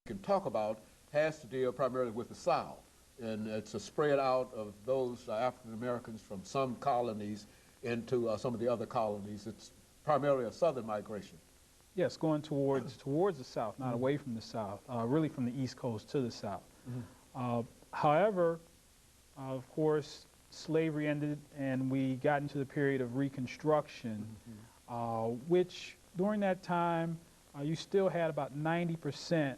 can talk about has to deal primarily with the South. And it's a spread out of those African Americans from some colonies into some of the other colonies. It's primarily a southern migration. Yes, going towards the South, not away from the South, really from the East Coast to the South. However, of course, slavery ended and we got into the period of Reconstruction, which during that time you still had about 90%,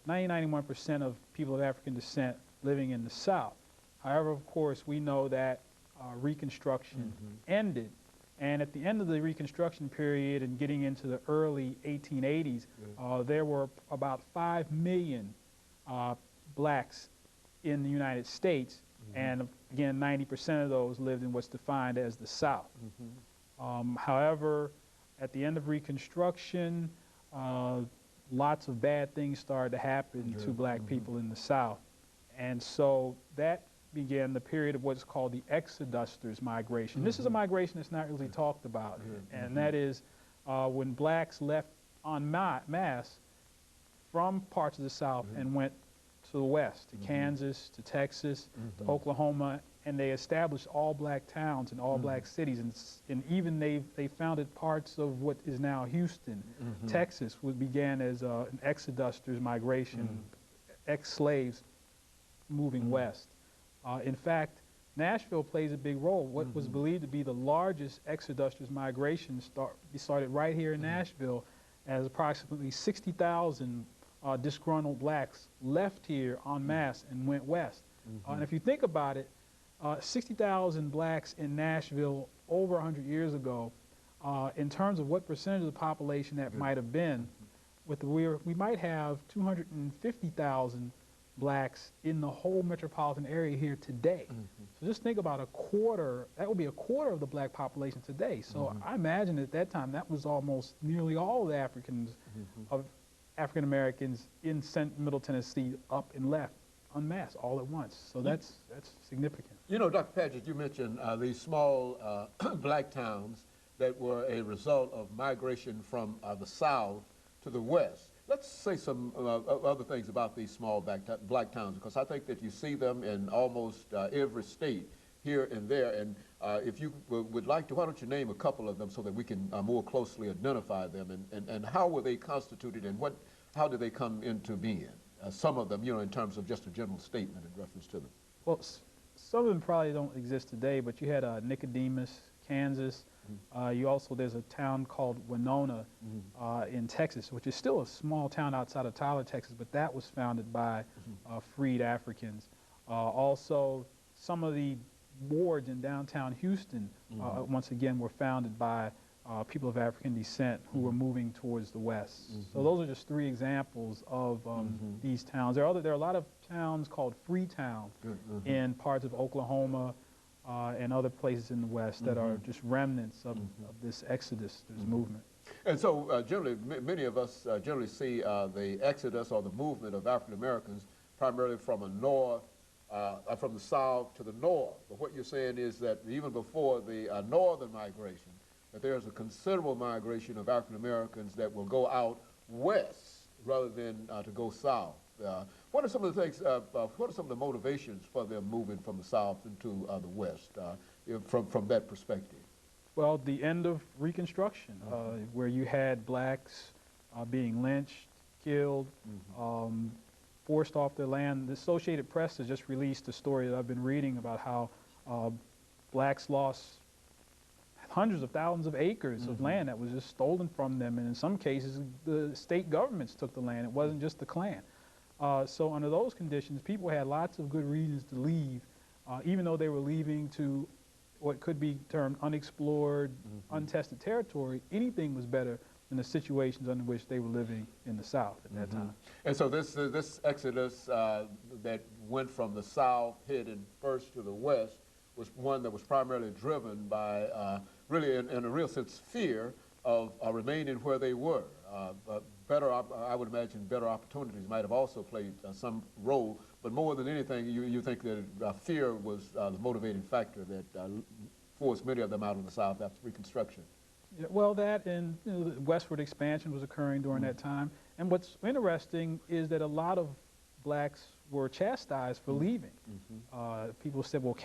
91% of people of African descent living in the South. However, of course, we know that Reconstruction ended. And at the end of the Reconstruction period and getting into the early 1880s, there were about 5 million blacks in the United States. And again, 90% of those lived in what's defined as the South. However, at the end of Reconstruction, lots of bad things started to happen to black people in the South. And so that began the period of what's called the Exodusters migration. This is a migration that's not really talked about, and that is when blacks left en masse from parts of the South and went to the West, to Kansas, to Texas, to Oklahoma, and they established all black towns and all black cities, and even they founded parts of what is now Houston, Texas, which began as an Exodusters migration, ex-slaves moving west. In fact, Nashville plays a big role. What was believed to be the largest Exodusters migration started right here in Nashville, as approximately 60,000 disgruntled blacks left here en masse and went west. And if you think about it, 60,000 blacks in Nashville over 100 years ago, in terms of what percentage of the population that might have been, we might have 250,000 blacks in the whole metropolitan area here today. So just think about a quarter, that would be a quarter of the black population today. So I imagine at that time that was almost nearly all the African Americans in Middle Tennessee up and left en masse all at once. So that's significant. You know, Dr. Padgett, you mentioned these small black towns that were a result of migration from the South to the West. Let's say some other things about these small black towns, because I think that you see them in almost every state here and there. And if you would like to, why don't you name a couple of them so that we can more closely identify them, and how were they constituted, and how did they come into being? Some of them, you know, in terms of just a general statement in reference to them. Well, some of them probably don't exist today, but you had Nicodemus, Kansas. There's a town called Winona in Texas, which is still a small town outside of Tyler, Texas, but that was founded by freed Africans. Also, some of the wards in downtown Houston, once again, were founded by people of African descent who were moving towards the West. So those are just 3 examples of these towns. There are a lot of towns called free towns in parts of Oklahoma, and other places in the West that are just remnants of this Exodus movement. And so generally, many of us generally see the exodus or the movement of African Americans primarily from from the South to the North. But what you're saying is that even before the northern migration, that there's a considerable migration of African Americans that will go out west rather than to go south. What are some of the things, what are some of the motivations for them moving from the South into the West from that perspective? Well, the end of Reconstruction, where you had blacks being lynched, killed, forced off their land. The Associated Press has just released a story that I've been reading about how blacks lost hundreds of thousands of acres of land that was just stolen from them, and in some cases the state governments took the land. It wasn't just the Klan. So under those conditions, people had lots of good reasons to leave, even though they were leaving to what could be termed unexplored, untested territory. Anything was better than the situations under which they were living in the South at that time. And so this exodus that went from the South headed first to the West was one that was primarily driven by, really in a real sense, fear of remaining where they were. I would imagine better opportunities might have also played some role, but more than anything, you think that fear was the motivating factor that forced many of them out of the South after Reconstruction. Yeah, well, that and the westward expansion was occurring during that time, And what's interesting is that a lot of blacks were chastised for leaving. People said, well,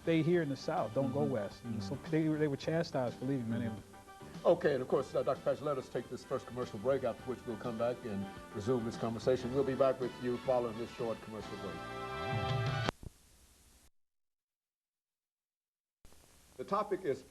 stay here in the South, don't go west. And so they were chastised for leaving, many of them. Okay, and of course, Dr. Padgett, let us take this first commercial break, after which we'll come back and resume this conversation. We'll be back with you following this short commercial break. The topic is